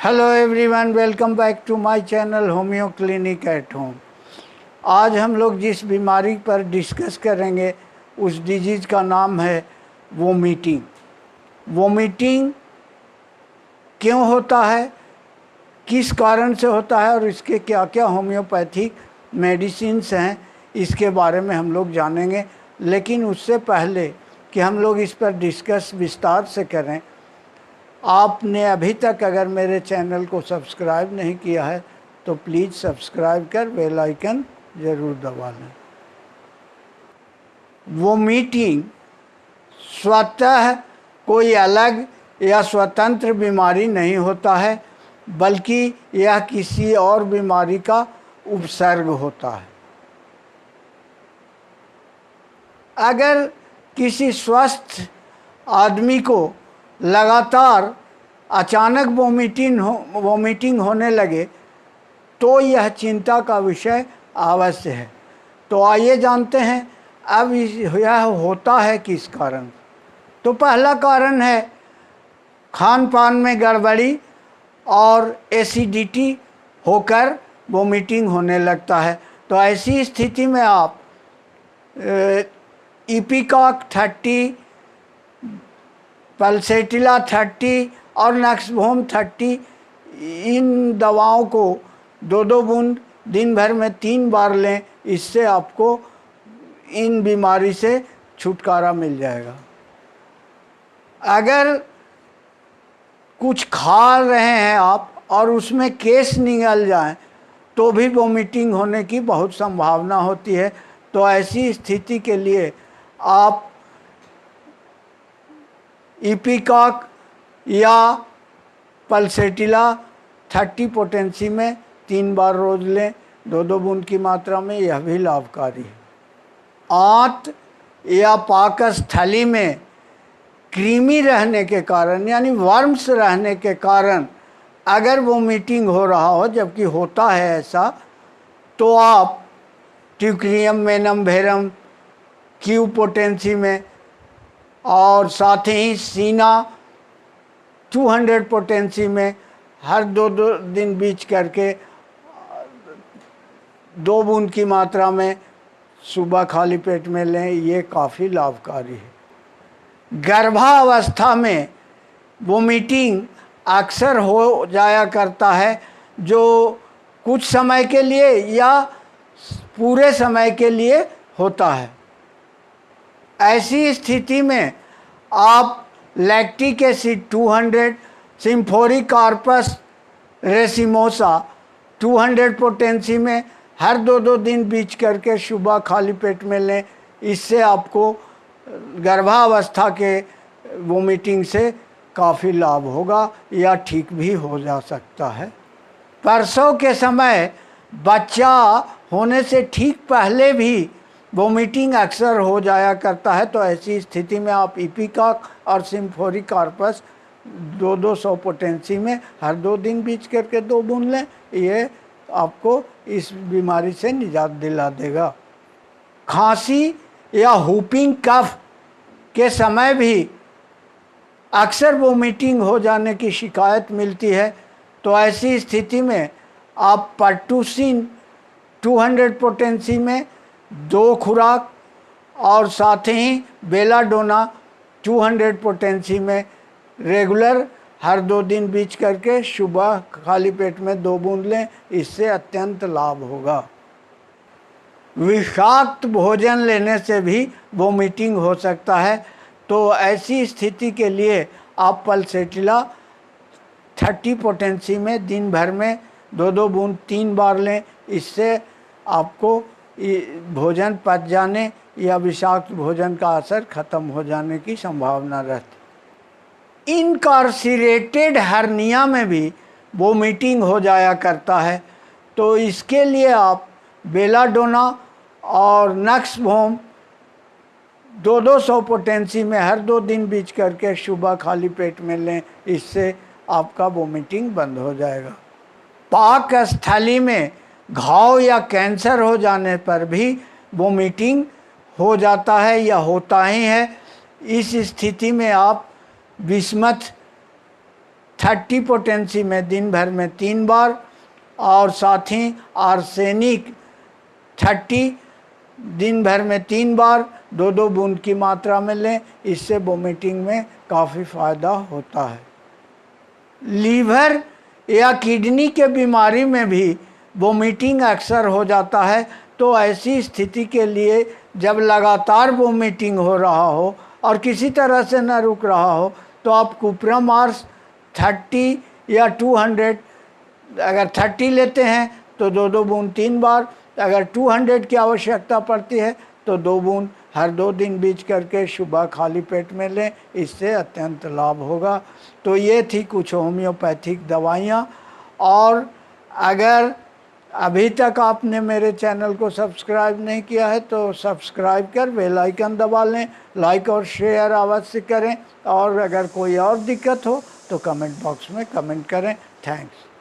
Hello everyone, welcome back to my channel homeo clinic at home. आज हम लोग जिस बीमारी पर डिस्कस करेंगे उस डिजीज़ का नाम है वोमिटिंग। वोमिटिंग क्यों होता है, किस कारण से होता है और इसके क्या क्या होम्योपैथिक मेडिसिन्स हैं, इसके बारे में हम लोग जानेंगे। लेकिन उससे पहले कि हम लोग इस पर डिस्कस विस्तार से करें, आपने अभी तक अगर मेरे चैनल को सब्सक्राइब नहीं किया है तो प्लीज़ सब्सक्राइब कर बेल आइकन ज़रूर दबा लें। वोमिटिंग स्वतः कोई अलग या स्वतंत्र बीमारी नहीं होता है, बल्कि यह किसी और बीमारी का उपसर्ग होता है। अगर किसी स्वस्थ आदमी को लगातार अचानक वोमिटिंग होने लगे तो यह चिंता का विषय अवश्य है। तो आइए जानते हैं अब यह होता है किस कारण। तो पहला कारण है खान पान में गड़बड़ी और एसिडिटी होकर वोमिटिंग होने लगता है। तो ऐसी स्थिति में आप इपिकॉक 30, पल्सेटिला 30 और नक्सवोम 30 इन दवाओं को 2-2 बूंद दिन भर में 3 बार लें। इससे आपको इन बीमारी से छुटकारा मिल जाएगा। अगर कुछ खा रहे हैं आप और उसमें केस निकल जाए तो भी वोमिटिंग होने की बहुत संभावना होती है। तो ऐसी स्थिति के लिए आप इपिकॉक या पल्सेटिला 30 पोटेंसी में 3 बार रोज लें, 2-2 बूंद की मात्रा में। यह भी लाभकारी है। आंत या पाकस्थली में कृमि रहने के कारण यानी वर्म्स रहने के कारण अगर वोमिटिंग हो रहा हो, जबकि होता है ऐसा, तो आप ट्यूक्रियम मेनम भेरम क्यू पोटेंसी में और साथ ही सीना 200 पोटेंसी में हर 2-2 दिन बीच करके 2 बूंद की मात्रा में सुबह खाली पेट में लें। ये काफ़ी लाभकारी है। गर्भावस्था में वोमिटिंग अक्सर हो जाया करता है, जो कुछ समय के लिए या पूरे समय के लिए होता है। ऐसी स्थिति में आप lactic acid 200, symphoricarpus racemosa 200 potency में हर 2-2 दिन बीच करके सुबह खाली पेट में लें। इससे आपको गर्भावस्था के वोमिटिंग से काफ़ी लाभ होगा या ठीक भी हो जा सकता है। प्रसव के समय बच्चा होने से ठीक पहले भी वोमिटिंग अक्सर हो जाया करता है। तो ऐसी स्थिति में आप इपिकॉक और सिम्फोरिक कार्पस 200 पोटेंसी में हर 2 दिन बीच करके 2 बूंद लें। ये आपको इस बीमारी से निजात दिला देगा। खांसी या हुपिंग कफ के समय भी अक्सर वोमिटिंग हो जाने की शिकायत मिलती है। तो ऐसी स्थिति में आप पर्टुसिन 200 पोटेंसी में 2 खुराक और साथ ही बेलाडोना 200 पोटेंसी में रेगुलर हर 2 दिन बीच करके सुबह खाली पेट में 2 बूंद लें। इससे अत्यंत लाभ होगा। विषाक्त भोजन लेने से भी वोमिटिंग हो सकता है। तो ऐसी स्थिति के लिए आप पल्सेटिला 30 पोटेंसी में दिन भर में 2-2 बूंद 3 बार लें। इससे आपको भोजन पच जाने या विषाक्त भोजन का असर खत्म हो जाने की संभावना रहती। इनकार्सिरेटेड हर्निया में भी वोमिटिंग हो जाया करता है। तो इसके लिए आप बेलाडोना और नक्सवोम 200 पोटेंसी में हर 2 दिन बीच करके सुबह खाली पेट में लें। इससे आपका वोमिटिंग बंद हो जाएगा। पाकस्थली में घाव या कैंसर हो जाने पर भी वोमिटिंग हो जाता है या होता ही है। इस स्थिति में आप बिस्मथ 30 पोटेंसी में दिन भर में 3 बार, और साथ ही आर्सेनिक 30 दिन भर में 3 बार 2-2 बूंद की मात्रा में लें। इससे वोमिटिंग में काफ़ी फ़ायदा होता है। लीवर या किडनी के बीमारी में भी वोमिटिंग अक्सर हो जाता है। तो ऐसी स्थिति के लिए जब लगातार वोमिटिंग हो रहा हो और किसी तरह से न रुक रहा हो, तो आप कुप्रामार्स 30 या 200, अगर 30 लेते हैं तो 2-2 बूंद 3 बार, अगर 200 की आवश्यकता पड़ती है तो 2 बूंद हर 2 दिन बीच करके सुबह खाली पेट में लें। इससे अत्यंत लाभ होगा। तो ये थी कुछ होम्योपैथिक दवाइयाँ। और अगर अभी तक आपने मेरे चैनल को सब्सक्राइब नहीं किया है तो सब्सक्राइब कर बेल आइकन दबा लें, लाइक और शेयर अवश्य करें। और अगर कोई और दिक्कत हो तो कमेंट बॉक्स में कमेंट करें। थैंक्स।